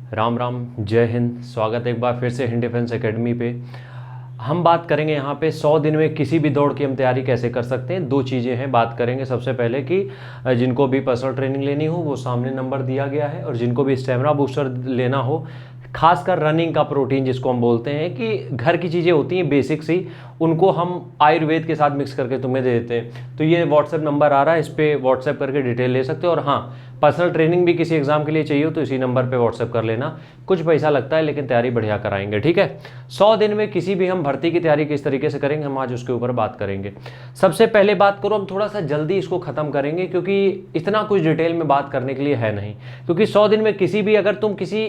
राम राम, जय हिंद। स्वागत है एक बार फिर से हिंद डिफेंस एकेडमी पे। हम बात करेंगे यहाँ पे 100 दिन में किसी भी दौड़ की हम तैयारी कैसे कर सकते हैं। दो चीज़ें हैं, बात करेंगे सबसे पहले कि जिनको भी पर्सनल ट्रेनिंग लेनी हो वो सामने नंबर दिया गया है, और जिनको भी स्टेमिना बूस्टर लेना हो, खासकर रनिंग का प्रोटीन जिसको हम बोलते हैं, कि घर की चीज़ें होती हैं बेसिक्स ही, उनको हम आयुर्वेद के साथ मिक्स करके तुम्हें दे देते हैं। तो ये व्हाट्सएप नंबर आ रहा है, इस पर व्हाट्सएप करके डिटेल ले सकते हो। और हाँ, पर्सनल ट्रेनिंग भी किसी एग्जाम के लिए चाहिए हो तो इसी नंबर पे व्हाट्सएप कर लेना। कुछ पैसा लगता है लेकिन तैयारी बढ़िया कराएंगे, ठीक है। 100 दिन में किसी भी हम भर्ती की तैयारी किस तरीके से करेंगे, हम आज उसके ऊपर बात करेंगे। सबसे पहले बात करो, हम थोड़ा सा जल्दी इसको खत्म करेंगे क्योंकि इतना कुछ डिटेल में बात करने के लिए है नहीं। क्योंकि 100 दिन में किसी भी, अगर तुम किसी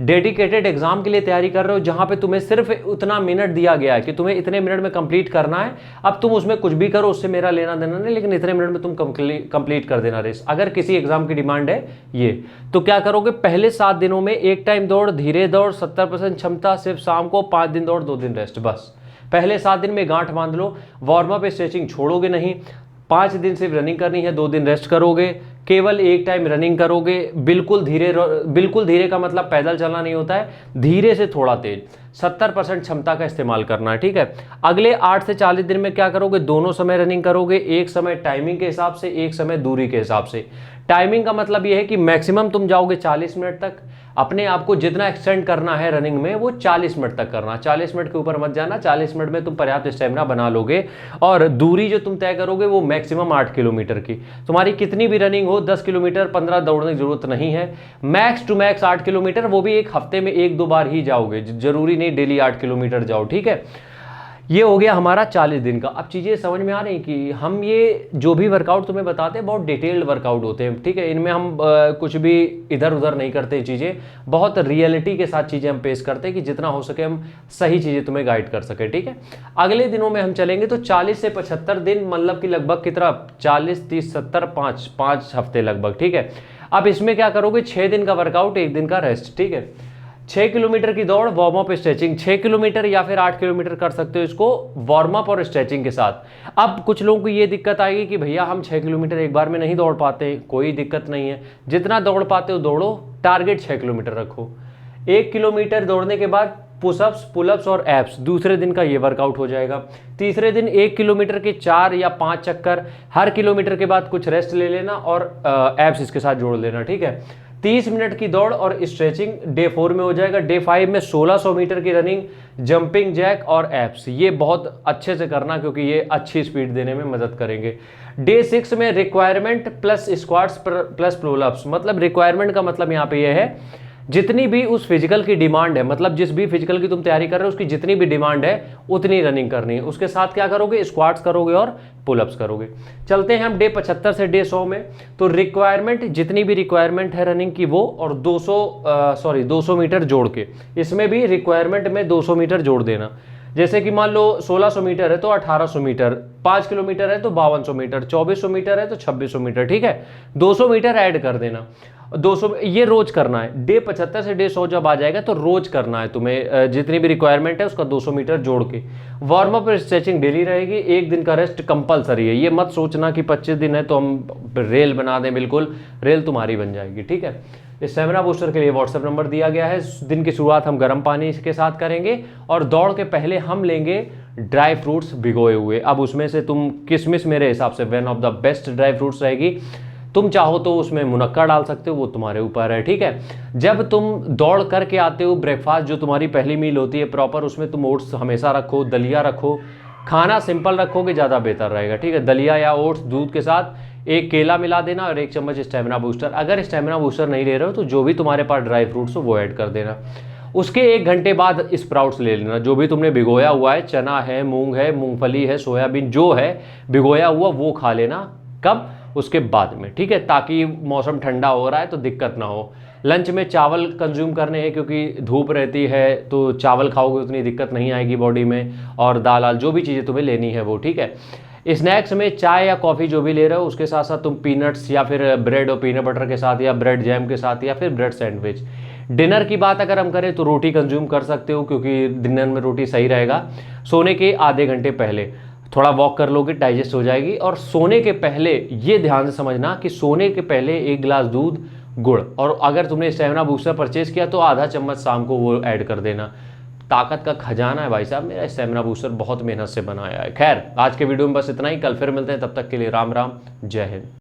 डेडिकेटेड एग्जाम के लिए तैयारी कर रहे हो जहां पे तुम्हें सिर्फ उतना मिनट दिया गया है कि तुम्हें इतने मिनट में कंप्लीट करना है, अब तुम उसमें कुछ भी करो, उससे मेरा लेना देना नहीं, लेकिन इतने मिनट में तुम कंप्लीट कर देना रेस। अगर किसी एग्जाम की डिमांड है ये, तो क्या करोगे, पहले 7 दिनों में एक टाइम दौड़, धीरे दौड़, 70% क्षमता, सिर्फ शाम को 5 दिन दौड़, 2 दिन रेस्ट, बस। पहले 7 दिन में गांठ बांध लो, वार्म अप स्ट्रेचिंग छोड़ोगे नहीं। 5 दिन सिर्फ रनिंग करनी है, 2 दिन रेस्ट करोगे, केवल एक टाइम रनिंग करोगे। बिल्कुल धीरे का मतलब पैदल चलना नहीं होता है, धीरे से थोड़ा तेज। 70% क्षमता का इस्तेमाल करना है, ठीक है। अगले 8 से 40 दिन में क्या करोगे, दोनों समय रनिंग करोगे, एक समय टाइमिंग के हिसाब से, एक समय दूरी के हिसाब से। टाइमिंग का मतलब यह है कि मैक्सिमम तुम जाओगे 40 मिनट तक, अपने आप को जितना एक्सटेंड करना है रनिंग में वो 40 मिनट तक करना, 40 मिनट के ऊपर मत जाना। 40 मिनट में तुम पर्याप्त स्टेमिना बना लोगे। और दूरी जो तुम तय करोगे वो मैक्सिमम 8 किलोमीटर की। तुम्हारी कितनी भी रनिंग हो, 10 किलोमीटर 15 दौड़ने की जरूरत नहीं है, मैक्स टू मैक्स 8 किलोमीटर, वो भी एक हफ्ते में 1-2 बार ही जाओगे, जरूरी नहीं डेली 8 किलोमीटर जाओ, ठीक है। ये हो गया हमारा 40 दिन का। अब चीज़ें समझ में आ रही कि हम ये जो भी वर्कआउट तुम्हें बताते हैं बहुत डिटेल्ड वर्कआउट होते हैं, ठीक है। इनमें हम कुछ भी इधर उधर नहीं करते, चीज़ें बहुत रियलिटी के साथ चीज़ें हम पेश करते हैं कि जितना हो सके हम सही चीज़ें तुम्हें गाइड कर सके, ठीक है। अगले दिनों में हम चलेंगे तो 40 से 75 दिन, मतलब कि लगभग कितना, 40, 30, 70, 5 हफ्ते लगभग, ठीक है। अब इसमें क्या करोगे, 6 दिन का वर्कआउट, 1 दिन का रेस्ट, ठीक है। 6 किलोमीटर की दौड़, वार्म अप स्ट्रेचिंग, 6 किलोमीटर या फिर 8 किलोमीटर कर सकते हो इसको वार्म अप और स्ट्रेचिंग के साथ। अब कुछ लोगों को ये दिक्कत आएगी कि भैया हम 6 किलोमीटर एक बार में नहीं दौड़ पाते, कोई दिक्कत नहीं है, जितना दौड़ पाते हो दौड़ो, टारगेट 6 किलोमीटर रखो। 1 किलोमीटर दौड़ने के बाद पुशअप्स, पुलअप्स और एप्स, दूसरे दिन का ये वर्कआउट हो जाएगा। तीसरे दिन 1 किलोमीटर के 4 या 5 चक्कर, हर किलोमीटर के बाद कुछ रेस्ट ले लेना और एप्स इसके साथ जोड़ लेना, ठीक है। 30 मिनट की दौड़ और स्ट्रेचिंग डे 4 में हो जाएगा। डे 5 में 1600 मीटर की रनिंग, जंपिंग जैक और एप्स, ये बहुत अच्छे से करना क्योंकि ये अच्छी स्पीड देने में मदद करेंगे। डे 6 में requirement plus squats plus pullups, मतलब रिक्वायरमेंट का मतलब यहाँ पे ये है जितनी भी उस फिजिकल की डिमांड है, मतलब जिस भी फिजिकल की तुम तैयारी कर रहे हो उसकी जितनी भी डिमांड है उतनी रनिंग करनी है। उसके साथ क्या करोगे, स्क्वाट्स करोगे और पुलअप्स करोगे। चलते हैं हम डे 75 से डे 100 में। तो रिक्वायरमेंट, जितनी भी रिक्वायरमेंट है रनिंग की वो, और 200 मीटर जोड़ के, इसमें भी रिक्वायरमेंट में 200 मीटर जोड़ देना। जैसे कि मान लो 1600 मीटर है तो 1800 मीटर, 5 किलोमीटर है तो 5200 मीटर, 2400 मीटर है तो 2600 मीटर, ठीक है। 200 मीटर ऐड कर देना। 200 ये रोज करना है। डे 75 से डे 100 जब आ जाएगा तो रोज करना है तुम्हें, जितनी भी रिक्वायरमेंट है उसका 200 मीटर जोड़ के। वार्म अप स्ट्रेचिंग डेली रहेगी, 1 दिन का रेस्ट कंपलसरी है। ये मत सोचना कि 25 दिन है तो हम रेल बना दें, बिल्कुल रेल तुम्हारी बन जाएगी, ठीक है। स्टेमिना बूस्टर के लिए व्हाट्सएप नंबर दिया गया है। दिन की शुरुआत हम गर्म पानी के साथ करेंगे और दौड़ के पहले हम लेंगे ड्राई फ्रूट्स भिगोए हुए। अब उसमें से तुम किशमिश मेरे हिसाब से one of the best dry fruits रहेगी। तुम चाहो तो उसमें मुनक्का डाल सकते हो, वो तुम्हारे ऊपर है, ठीक है। जब तुम दौड़ करके आते हो, ब्रेकफास्ट जो तुम्हारी पहली मील होती है प्रॉपर, उसमें तुम ओट्स हमेशा रखो, दलिया रखो। खाना सिंपल रखोगे ज़्यादा बेहतर रहेगा, ठीक है। दलिया या ओट्स दूध के साथ, 1 केला मिला देना और 1 चम्मच स्टेमिना बूस्टर। अगर स्टेमिना बूस्टर नहीं ले रहे हो तो जो भी तुम्हारे पास ड्राई फ्रूट्स हो वो ऐड कर देना। उसके 1 घंटे बाद स्प्राउट्स ले लेना, जो भी तुमने भिगोया हुआ है, चना है, मूंग है, मूंगफली है, सोयाबीन जो है भिगोया हुआ, वो खा लेना। कब, उसके बाद में, ठीक है, ताकि मौसम ठंडा हो रहा है तो दिक्कत ना हो। लंच में चावल कंज्यूम करने हैं क्योंकि धूप रहती है, तो चावल खाओगे उतनी दिक्कत नहीं आएगी बॉडी में, और दाल आल जो भी चीज़ें तुम्हें लेनी है वो, ठीक है। स्नैक्स में चाय या कॉफ़ी जो भी ले रहे हो उसके साथ साथ तुम पीनट्स या फिर ब्रेड और पीनट बटर के साथ, या ब्रेड जैम के साथ, या फिर ब्रेड सैंडविच। डिनर की बात अगर हम करें तो रोटी कंज्यूम कर सकते हो क्योंकि डिनर में रोटी सही रहेगा। सोने के आधे घंटे पहले थोड़ा वॉक कर लोगे, डाइजेस्ट हो जाएगी। और सोने के पहले ये ध्यान से समझना कि सोने के पहले 1 गिलास दूध गुड़, और अगर तुमने स्टेमिना बूस्टर परचेज किया तो आधा चम्मच शाम को वो ऐड कर देना। ताकत का खजाना है भाई साहब मेरा स्टेमिना बूस्टर, बहुत मेहनत से बनाया है। खैर आज के वीडियो में बस इतना ही, कल फिर मिलते हैं, तब तक के लिए राम राम, जय हिंद।